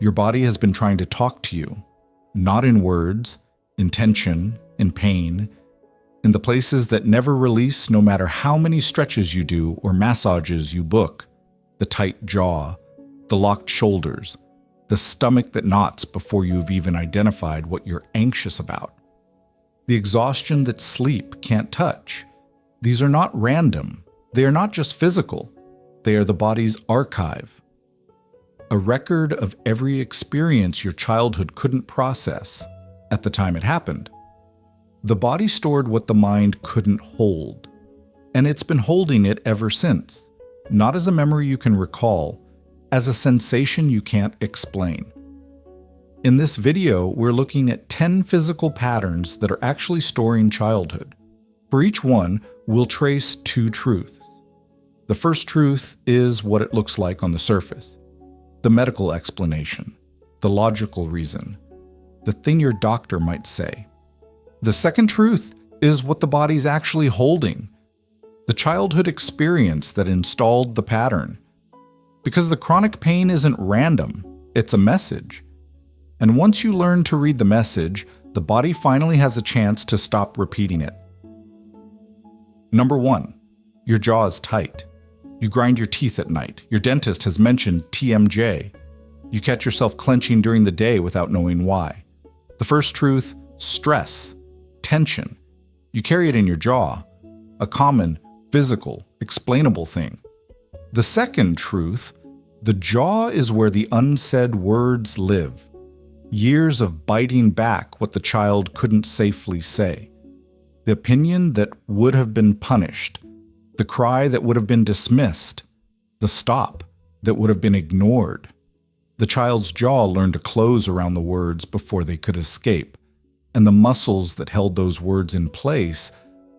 Your body has been trying to talk to you, not in words, in tension, in pain, in the places that never release no matter how many stretches you do or massages you book, the tight jaw, the locked shoulders, the stomach that knots before you've even identified what you're anxious about, the exhaustion that sleep can't touch. These are not random. They are not just physical. They are the body's archive. A record of every experience your childhood couldn't process at the time it happened. The body stored what the mind couldn't hold, and it's been holding it ever since, not as a memory you can recall, as a sensation you can't explain. In this video, we're looking at 10 physical patterns that are actually storing childhood. For each one, we'll trace two truths. The first truth is what it looks like on the surface. The medical explanation, the logical reason, the thing your doctor might say. The second truth is what the body's actually holding, the childhood experience that installed the pattern. Because the chronic pain isn't random, it's a message. And once you learn to read the message, the body finally has a chance to stop repeating it. Number 1, your jaw is tight. You grind your teeth at night. Your dentist has mentioned TMJ. You catch yourself clenching during the day without knowing why. The first truth, stress, tension. You carry it in your jaw, a common, physical, explainable thing. The second truth, the jaw is where the unsaid words live. Years of biting back what the child couldn't safely say. The opinion that would have been punished. The cry that would have been dismissed. The stop that would have been ignored. The child's jaw learned to close around the words before they could escape, and the muscles that held those words in place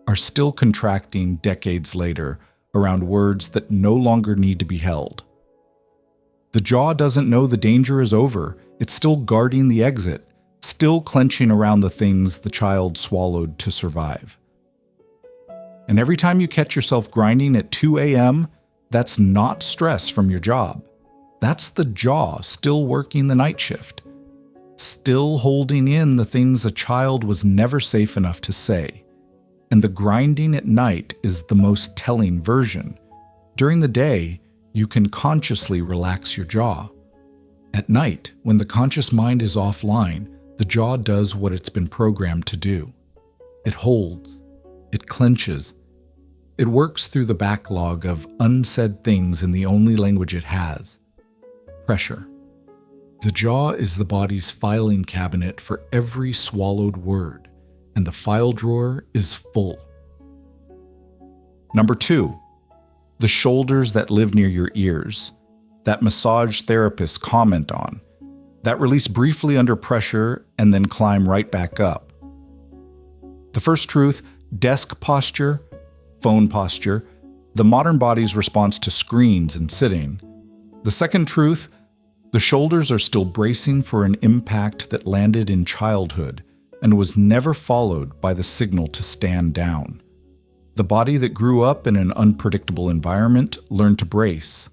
are still contracting decades later around words that no longer need to be held. The jaw doesn't know the danger is over. It's still guarding the exit, still clenching around the things the child swallowed to survive. And every time you catch yourself grinding at 2 a.m., that's not stress from your job. That's the jaw still working the night shift, still holding in the things a child was never safe enough to say. And the grinding at night is the most telling version. During the day, you can consciously relax your jaw. At night, when the conscious mind is offline, the jaw does what it's been programmed to do. It holds. It clenches. It works through the backlog of unsaid things in the only language it has. Pressure. The jaw is the body's filing cabinet for every swallowed word, and the file drawer is full. Number 2, the shoulders that live near your ears, that massage therapists comment on, that release briefly under pressure and then climb right back up. The first truth, desk posture, phone posture, the modern body's response to screens and sitting. The second truth, the shoulders are still bracing for an impact that landed in childhood and was never followed by the signal to stand down. The body that grew up in an unpredictable environment learned to brace.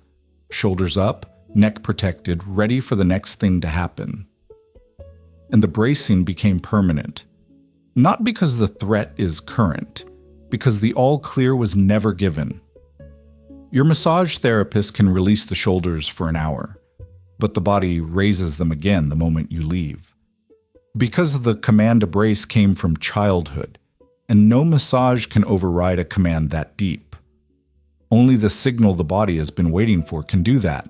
Shoulders up, neck protected, ready for the next thing to happen. And the bracing became permanent. Not because the threat is current, because the all clear was never given. Your massage therapist can release the shoulders for an hour, but the body raises them again the moment you leave. Because the command to brace came from childhood, and no massage can override a command that deep. Only the signal the body has been waiting for can do that.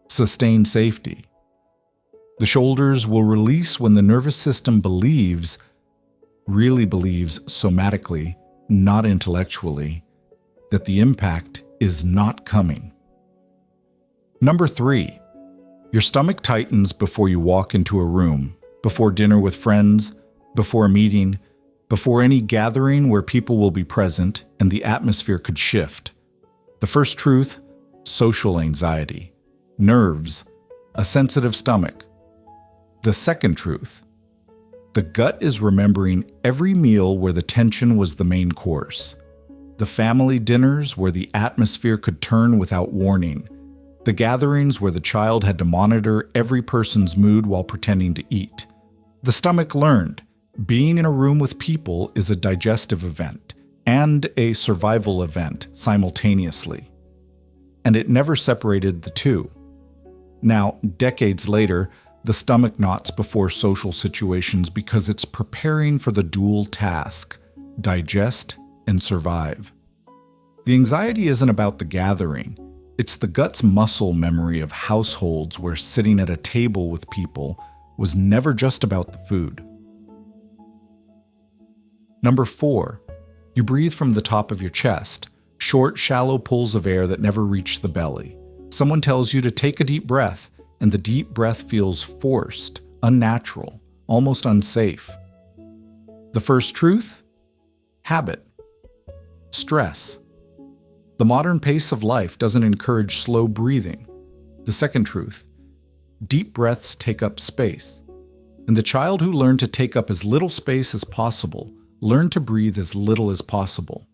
Sustain safety. The shoulders will release when the nervous system really believes somatically, not intellectually, that the impact is not coming. Number 3, your stomach tightens before you walk into a room, before dinner with friends, before a meeting, before any gathering where people will be present and the atmosphere could shift. The first truth, social anxiety, nerves, a sensitive stomach. The second truth, the gut is remembering every meal where the tension was the main course, the family dinners where the atmosphere could turn without warning, The gatherings where the child had to monitor every person's mood while pretending to eat. The stomach learned being in a room with people is a digestive event and a survival event simultaneously. And it never separated the two. Now, decades later, the stomach knots before social situations because it's preparing for the dual task, digest and survive. The anxiety isn't about the gathering. It's the gut's muscle memory of households where sitting at a table with people was never just about the food. Number 4, you breathe from the top of your chest, short, shallow pulls of air that never reach the belly. Someone tells you to take a deep breath, and the deep breath feels forced, unnatural, almost unsafe. The first truth? Habit. Stress. The modern pace of life doesn't encourage slow breathing. The second truth: deep breaths take up space. And the child who learned to take up as little space as possible learned to breathe as little as possible.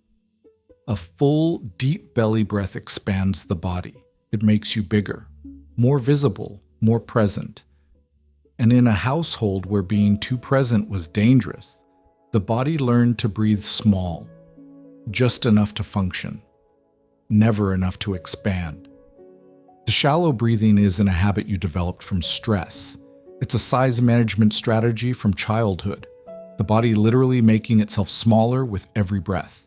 A full, deep belly breath expands the body. It makes you bigger, more visible, more present. And in a household where being too present was dangerous, the body learned to breathe small, just enough to function, never enough to expand. The shallow breathing isn't a habit you developed from stress. It's a size management strategy from childhood, the body literally making itself smaller with every breath.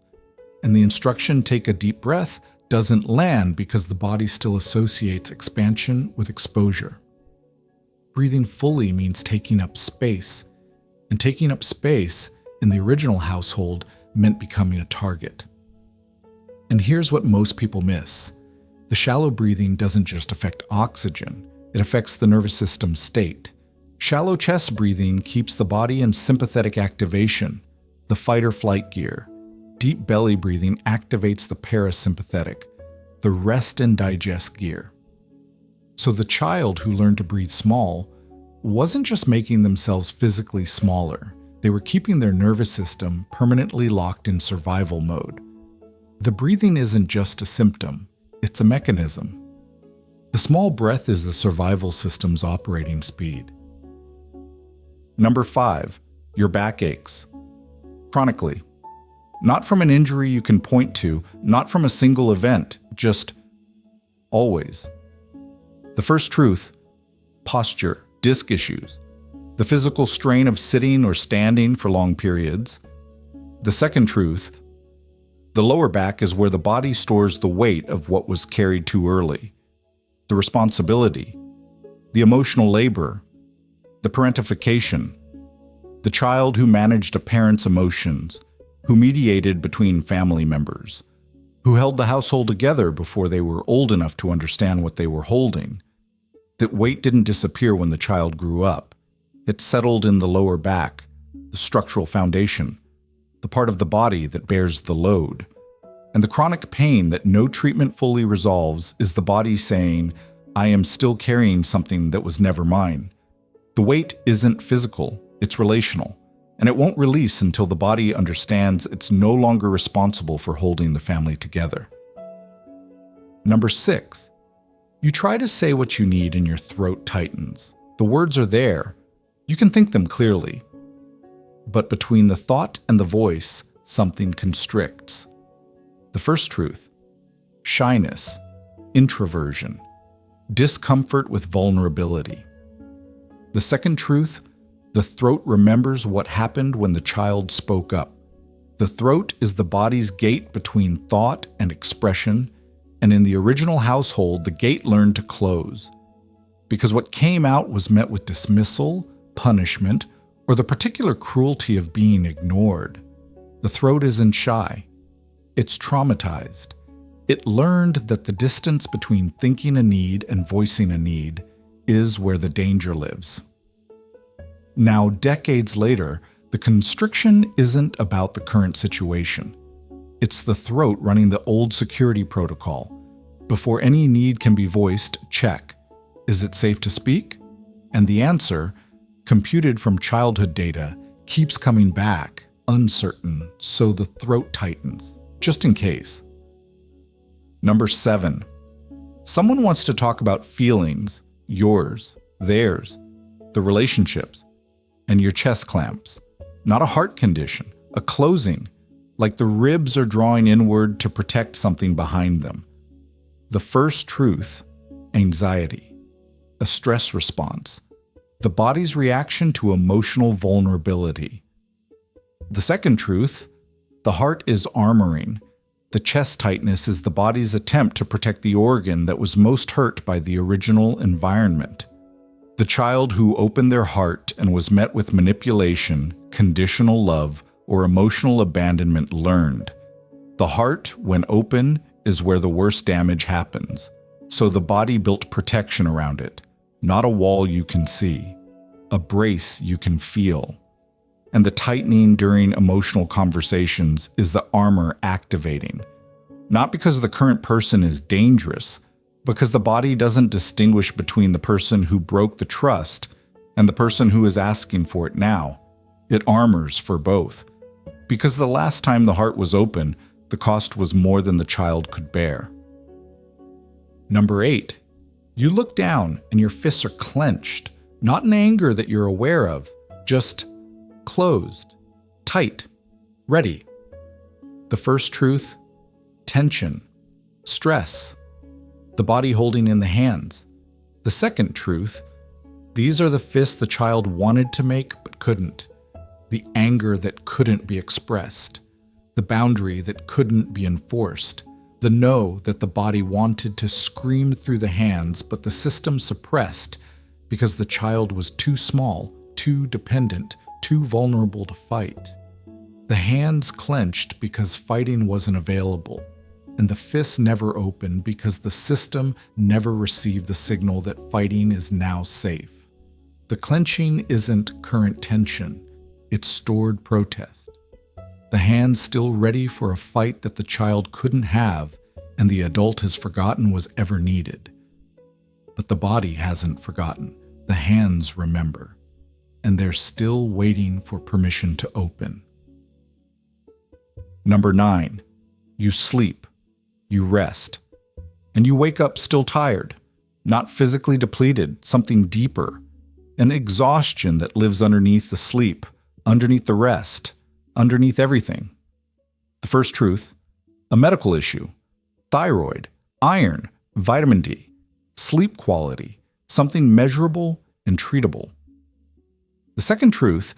And the instruction, take a deep breath, doesn't land because the body still associates expansion with exposure. Breathing fully means taking up space, and taking up space in the original household meant becoming a target. And here's what most people miss. The shallow breathing doesn't just affect oxygen, it affects the nervous system state. Shallow chest breathing keeps the body in sympathetic activation, the fight or flight gear. Deep belly breathing activates the parasympathetic, the rest and digest gear. So the child who learned to breathe small wasn't just making themselves physically smaller, they were keeping their nervous system permanently locked in survival mode. The breathing isn't just a symptom, it's a mechanism. The small breath is the survival system's operating speed. Number 5, your back aches. Chronically. Not from an injury you can point to, not from a single event, just always. The first truth: posture, disc issues, the physical strain of sitting or standing for long periods. The second truth: the lower back is where the body stores the weight of what was carried too early, the responsibility, the emotional labor, the parentification, the child who managed a parent's emotions, who mediated between family members, who held the household together before they were old enough to understand what they were holding. That weight didn't disappear when the child grew up. It settled in the lower back, the structural foundation, the part of the body that bears the load. And the chronic pain that no treatment fully resolves is the body saying, I am still carrying something that was never mine. The weight isn't physical, it's relational. And it won't release until the body understands it's no longer responsible for holding the family together. Number 6, you try to say what you need and your throat tightens. The words are there. You can think them clearly. But between the thought and the voice, something constricts. The first truth: shyness, introversion, discomfort with vulnerability. The second truth: the throat remembers what happened when the child spoke up. The throat is the body's gate between thought and expression, and in the original household, the gate learned to close. Because what came out was met with dismissal, punishment, or the particular cruelty of being ignored. The throat isn't shy. It's traumatized. It learned that the distance between thinking a need and voicing a need is where the danger lives. Now, decades later, the constriction isn't about the current situation. It's the throat running the old security protocol. Before any need can be voiced, check. Is it safe to speak? And the answer, computed from childhood data, keeps coming back, uncertain, so the throat tightens, just in case. Number 7, Someone wants to talk about feelings, yours, theirs, the relationships, and your chest clamps. Not a heart condition, a closing, like the ribs are drawing inward to protect something behind them. The first truth, anxiety, a stress response, the body's reaction to emotional vulnerability. The second truth, the heart is armoring. The chest tightness is the body's attempt to protect the organ that was most hurt by the original environment. The child who opened their heart and was met with manipulation, conditional love, or emotional abandonment learned. The heart, when open, is where the worst damage happens. So the body built protection around it, not a wall you can see, a brace you can feel. And the tightening during emotional conversations is the armor activating. Not because the current person is dangerous, because the body doesn't distinguish between the person who broke the trust and the person who is asking for it now. It armors for both. Because the last time the heart was open, the cost was more than the child could bear. Number 8, you look down and your fists are clenched, not in anger that you're aware of, just closed, tight, ready. The first truth, tension, stress, the body holding in the hands. The second truth, these are the fists the child wanted to make but couldn't. The anger that couldn't be expressed, the boundary that couldn't be enforced, the no that the body wanted to scream through the hands but the system suppressed because the child was too small, too dependent, too vulnerable to fight. The hands clenched because fighting wasn't available, and the fists never opened because the system never received the signal that fighting is now safe. The clenching isn't current tension, it's stored protest. The hands still ready for a fight that the child couldn't have and the adult has forgotten was ever needed. But the body hasn't forgotten, the hands remember. And they're still waiting for permission to open. Number 9, you sleep, you rest, and you wake up still tired, not physically depleted, something deeper, an exhaustion that lives underneath the sleep, underneath the rest, underneath everything. The first truth, a medical issue, thyroid, iron, vitamin D, sleep quality, something measurable and treatable. The second truth,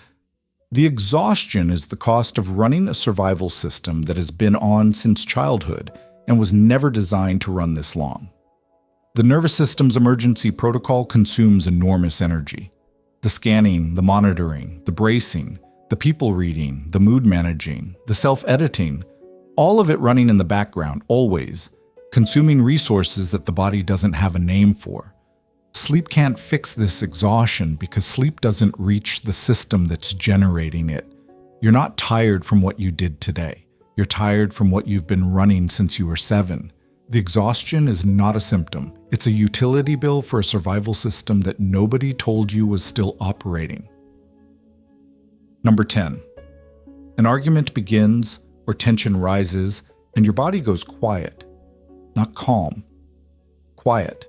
the exhaustion is the cost of running a survival system that has been on since childhood and was never designed to run this long. The nervous system's emergency protocol consumes enormous energy. The scanning, the monitoring, the bracing, the people reading, the mood managing, the self-editing, all of it running in the background, always, consuming resources that the body doesn't have a name for. Sleep can't fix this exhaustion because sleep doesn't reach the system that's generating it. You're not tired from what you did today. You're tired from what you've been running since you were 7. The exhaustion is not a symptom. It's a utility bill for a survival system that nobody told you was still operating. Number 10. An argument begins or tension rises and your body goes quiet. Not calm. Quiet.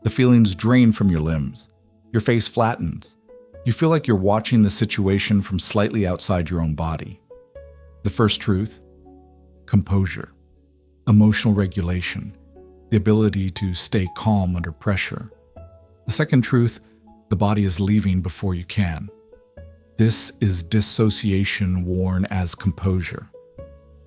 The feelings drain from your limbs. Your face flattens. You feel like you're watching the situation from slightly outside your own body. The first truth, composure, emotional regulation, the ability to stay calm under pressure. The second truth, the body is leaving before you can. This is dissociation worn as composure.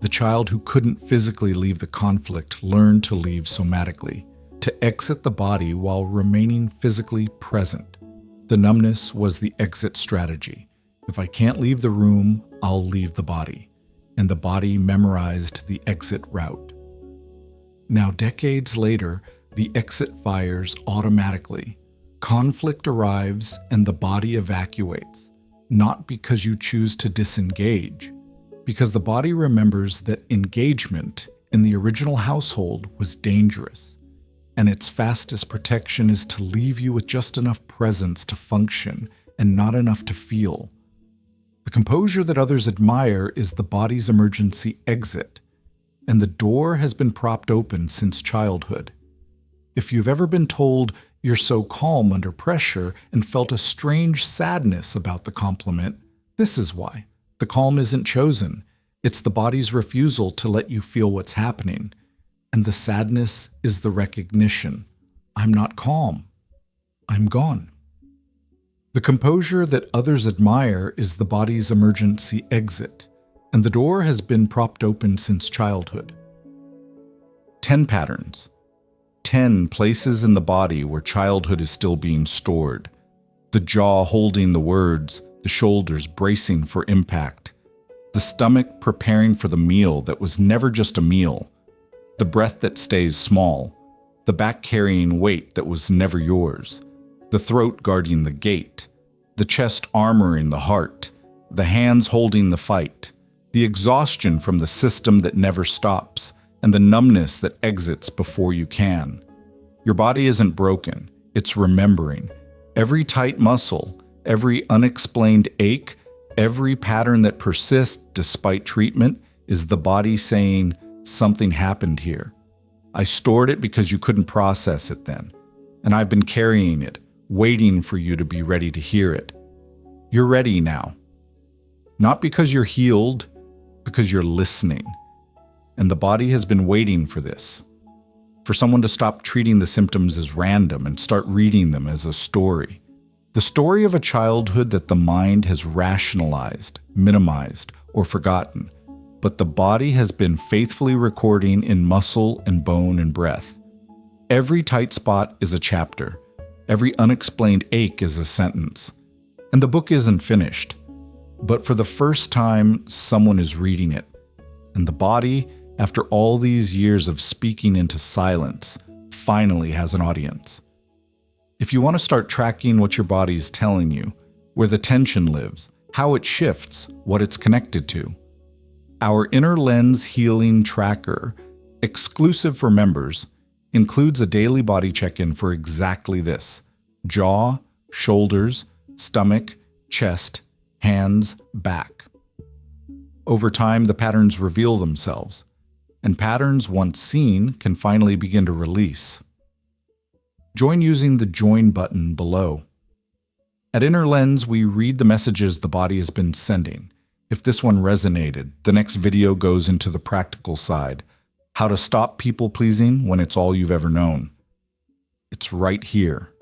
The child who couldn't physically leave the conflict learned to leave somatically, to exit the body while remaining physically present. The numbness was the exit strategy. If I can't leave the room, I'll leave the body. And the body memorized the exit route. Now, decades later, the exit fires automatically. Conflict arrives and the body evacuates, not because you choose to disengage, because the body remembers that engagement in the original household was dangerous. And its fastest protection is to leave you with just enough presence to function and not enough to feel. The composure that others admire is the body's emergency exit, and the door has been propped open since childhood. If you've ever been told you're so calm under pressure and felt a strange sadness about the compliment, this is why. The calm isn't chosen. It's the body's refusal to let you feel what's happening. And the sadness is the recognition. I'm not calm. I'm gone. The composure that others admire is the body's emergency exit, and the door has been propped open since childhood. 10 patterns. 10 places in the body where childhood is still being stored. The jaw holding the words, the shoulders bracing for impact. The stomach preparing for the meal that was never just a meal. The breath that stays small. The back carrying weight that was never yours. The throat guarding the gate. The chest armoring the heart. The hands holding the fight. The exhaustion from the system that never stops. And the numbness that exits before you can. Your body isn't broken, it's remembering. Every tight muscle, every unexplained ache, every pattern that persists despite treatment is the body saying, something happened here. I stored it because you couldn't process it then, and I've been carrying it, waiting for you to be ready to hear it. You're ready now. Not because you're healed, because you're listening. And the body has been waiting for this. For someone to stop treating the symptoms as random and start reading them as a story. The story of a childhood that the mind has rationalized, minimized, or forgotten, but the body has been faithfully recording in muscle and bone and breath. Every tight spot is a chapter. Every unexplained ache is a sentence. And the book isn't finished. But for the first time, someone is reading it. And the body, after all these years of speaking into silence, finally has an audience. If you want to start tracking what your body is telling you, where the tension lives, how it shifts, what it's connected to, our Inner Lens Healing Tracker, exclusive for members, includes a daily body check-in for exactly this: jaw, shoulders, stomach, chest, hands, back. Over time, the patterns reveal themselves, and patterns once seen can finally begin to release. Join using the Join button below. At Inner Lens, we read the messages the body has been sending. If this one resonated, the next video goes into the practical side: how to stop people-pleasing when it's all you've ever known. It's right here.